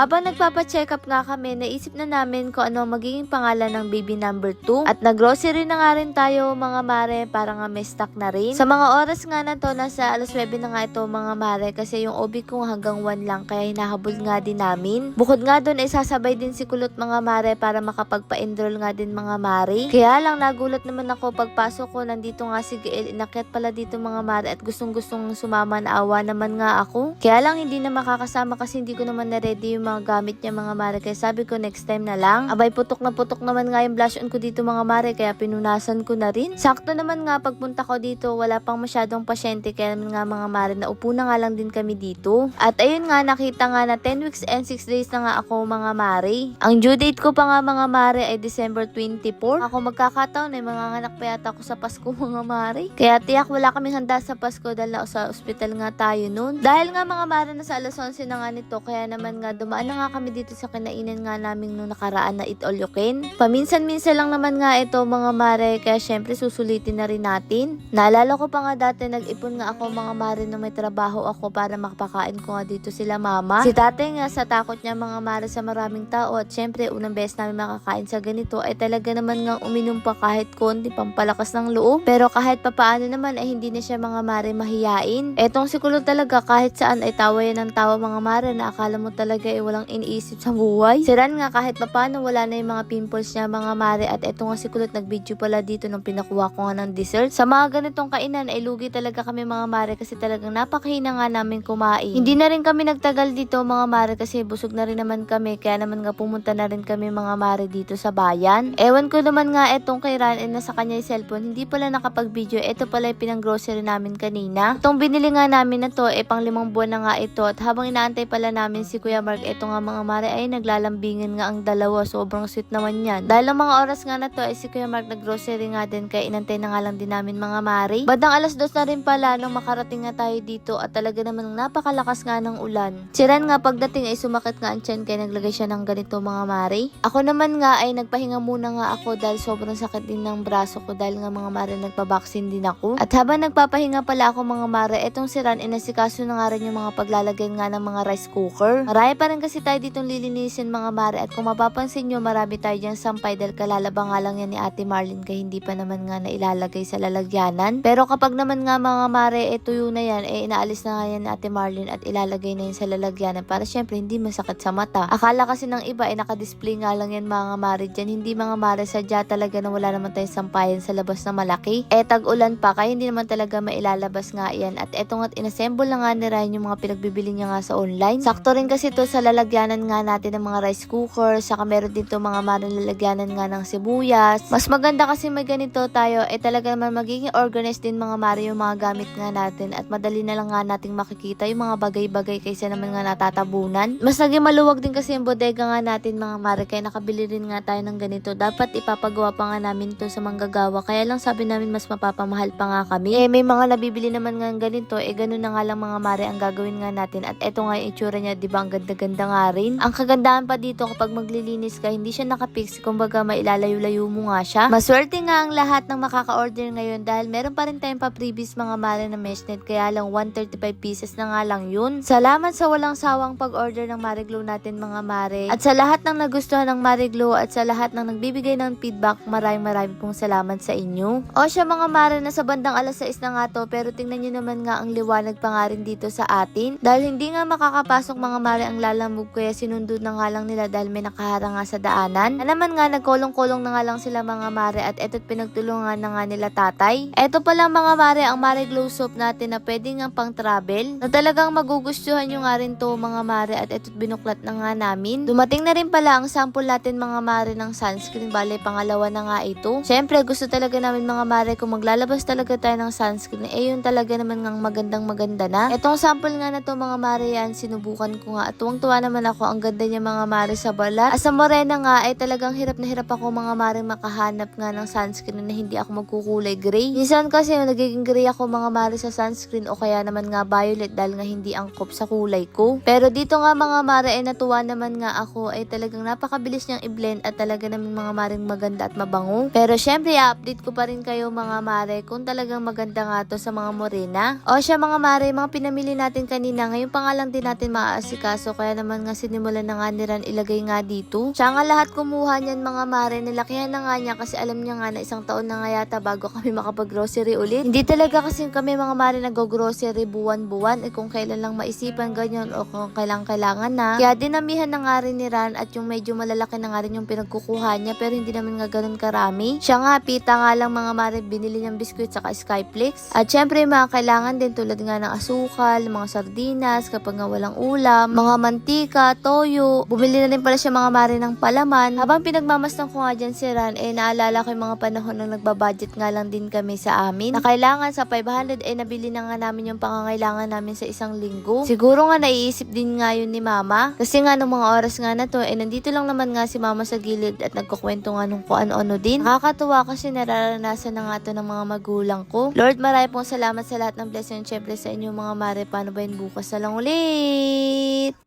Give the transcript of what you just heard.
Habang nagpapa-check up nga kami, naisip na namin kung ano magiging pangalan ng baby number 2. At nag-grocery na nga rin tayo mga mare para nga may stock na rin. Sa mga oras nga na to, nasa alas 9 na nga ito mga mare kasi yung OB ko hanggang 1 lang kaya hinahabol nga din namin. Bukod nga doon ay sasabay din si Kulot mga mare para makapagpa-enroll nga din mga mare. Kaya lang nagulat naman ako pagpasok ko, nandito nga si Gael, inakyat pala dito mga mare at gustong sumama, na awa naman nga ako. Kaya lang hindi na makakasama kasi hindi ko naman na-ready yung mga gamit niya mga mare, kaya sabi ko next time na lang. Abay putok naman nga yung blush on ko dito mga mare kaya pinunasan ko na rin. Sakto naman nga pagpunta ko dito wala pang masyadong pasyente kaya naman nga mga mare naupo na nga lang din kami dito. At ayun nga nakita nga na 10 weeks and 6 days na nga ako mga mare. Ang due date ko pa nga mga mare ay December 24. Ako magkakataon ay manganganak pa yata ako sa Pasko mga mare. Kaya tiyak wala kaming handa sa Pasko dahil sa ospital nga tayo noon. Dahil nga mga mare nasa alas 11 na nga nito kaya naman nga dumaan na nga kami dito sa kinainan nga namin nung nakaraan na Eat All You Can. Paminsan-minsan lang naman nga ito mga mare kaya syempre susulitin na rin natin. Naalala ko pa nga dati nag-ipon nga ako mga mare na may trabaho ako para makapakain ko nga dito sila mama. Si tatay nga sa takot niya mga mare sa maraming tao at syempre unang beses namin makakain sa ganito ay talaga naman nga uminom pa kahit konti pampalakas ng loob. Pero kahit papaano naman ay hindi na siya mga mare mahiyain. Etong si Kulot talaga kahit saan ay tawa yan ng tawa mga mare na akala mo talaga ay walang iniisip sa buhay. Si Ran nga kahit papaano wala na yung mga pimples niya mga mare at eto nga si Kulot nag-video pala dito nung pinakuha ko nga ng dessert. Sa mga ganitong kainan ay lugi talaga kami mga mare kasi talagang napakahina nga namin kumain. Hindi na rin kami nagtagal dito mga mare kasi busog na rin naman kami kaya naman nga pumunta na rin kami mga mare dito sa bayan. Ewan ko naman nga etong kay Ran nasa kanya yung cellphone hindi pala nakapag-video. Ito pala yung pinang-grocery namin kanina. Itong binili nga namin na to pang 5 buwan na nga ito at habang inaantay pala namin si Kuya Mark eto nga mga mare ay naglalambingin nga ang dalawa. Sobrang sweet naman yan. Dahil ang mga oras nga na to ay si Kuya Mark nag-grocery nga din kaya inantay na nga lang din namin mga mare. Bandang alas 2 na rin pala nung makarating nga tayo dito at talaga naman napakalakas nga ng ulan. Si Ran nga pagdating ay sumakit nga ang tiyan kaya naglagay siya ng ganito mga mare. Ako naman nga ay nagpahinga muna nga ako dahil sobrang sakit din ng braso ko dahil nga mga mare nagpa-vaccine din ako. At habang nagpapahinga pala ako mga mare, etong si Ran inasikaso na nga rin yung mga paglalagay nga ng mga rice cooker. Marami pa rin kasi tayo ditong lilinisin mga mare at kung mapapansin nyo marami tayo dyan sampay dahil kalalaba nga lang yan ni Ate Marlene kaya hindi pa naman nga nailalagay sa lalagyanan. Pero kapag naman nga mga mare tuyo na yan inaalis na nga yan ni Ate Marlene at ilalagay na yan sa lalagyanan para syempre hindi masakit sa mata. Akala kasi ng iba nakadisplay nga lang yan mga mare dyan. Hindi mga mare sadya talaga na wala naman tayong sampayan sa labas na malaki. Tag-ulan pa kaya hindi naman talaga mailalabas nga yan. At eto nga inassemble na nga ni Ryan yung mga pinagbibili niya nga sa online. Sakto rin kasi to sa lalagyanan nga natin ng mga rice cooker. Saka meron dito mga mare lalagyanan nga ng sibuyas. Mas maganda kasi may ganito tayo talaga naman magiging organized din mga mare yung mga gamit nga natin at madali na lang nga nating makikita yung mga bagay-bagay kaysa naman nga natatabunan. Mas naging maluwag din kasi yung bodega nga natin mga mare kaya nakabili rin nga tayo ng ganito. Dapat ipapagawa pa nga namin to sa manggagawa kaya lang sabi namin mas mapapamahal pa nga kami. May mga nabibili naman nga ganito ganun na nga lang mga mare ang gagawin nga natin at eto nga yung itsura niya diba ang ganda-ganda nga rin. Ang kagandahan pa dito kapag maglilinis ka hindi siya nakapix kumbaga mailalayo-layo mo nga siya. Maswerte nga ang lahat ng makaka-order ngayon dahil meron pa rin tayong pa-freebies mga mare na meshnet kaya lang 135 pieces na nga lang yun. Salamat sa walang sawang pag-order ng Marie Glow natin mga mare at sa lahat ng nagustuhan ng Marie Glow at sa lahat ng nagbibigay ng feedback maraming pong salamat sa inyo. O siya mga mare nasa bandang alas 6 na nga to pero tingnan nyo naman nga ang liwanag pa nga rin dito sa atin dahil hindi nga makakapasok mga mare ang lalamove kaya sinundo na nga lang nila dahil may nakaharang nga sa daanan. Naman nga nagkulong-kulong na nga lang sila mga mare at eto't pinagtulungan na nga nila tatay. Eto pala mga mare ang Marie Glow soap natin na pwede nga pang travel na talagang magugustuhan nyo nga rin to mga mare at eto't binuklat na nga namin. Dumating na rin pala ang sample natin mga mare ng sunscreen bale pangalawa na nga ito. Syempre gusto talaga namin mga mare kung maglalabas talaga tayo ng sunscreen yun talaga naman ngang maganda na. Etong sample nga na to mga mare yan sinubukan ko nga at tuwang-tuwa naman ako ang ganda niya mga mare sa balat. As a morena nga talagang hirap na hirap ako mga mare makahanap nga ng sunscreen na hindi ako magkukulay gray. Minsan kasi nagiging gray ako mga mare sa sunscreen o kaya naman nga violet dahil nga hindi angkop sa kulay ko. Pero dito nga mga mare natuwa naman nga ako talagang napakabilis niyang i-blend at talaga naman mga maring maganda at mabango. Pero syempre update ko pa rin kayo mga mare kung talagang maganda nga to sa mga morena. O siya mga mare mga pinamili natin kanina ngayon pa nga lang din natin maaasikaso kaya naman nga sinimulan na nga ni Ran ilagay nga dito. Siya nga lahat kumuha niyan mga mare, nilakihan na nga niya kasi alam niya nga na isang taon na nga yata bago kami makapag-grocery ulit. Hindi talaga kasi kami mga mare nag-grocery buwan-buwan, kung kailan lang maisipan ganyan o kung kailangan na. Kaya dinamihan na nga rin ni Ran at yung medyo malalaki na nga rin yung pinagkukuha niya, pero hindi naman nga ganun karami. Siya nga pita nga lang mga mare, binili niyang biskuit saka Skyflakes. At syempre mga kailangan din tulad nga ng asukal, mga sardinas kapag nga walang ulam, mga mantika, toyo. Bumili na rin pala siya mga mare ng palaman. Habang pinagmamasdan ko nga dyan si Ran, naalala ko yung mga panahon nang nagbabudget nga lang din kami sa amin. Na kailangan sa 500 nabili na nga namin yung pangangailangan namin sa isang linggo. Siguro nga naiisip din nga yun ni mama. Kasi nga nung mga oras nga na to, nandito lang naman nga si mama sa gilid at nagkukwento nga nung kung ano-ano din. Nakakatuwa kasi nararanasan na nga to ng mga magulang ko. Lord, marami pong salamat sa lahat ng blessing. Syempre sa inyo mga mare, paano ba yun bukas na lang ulit?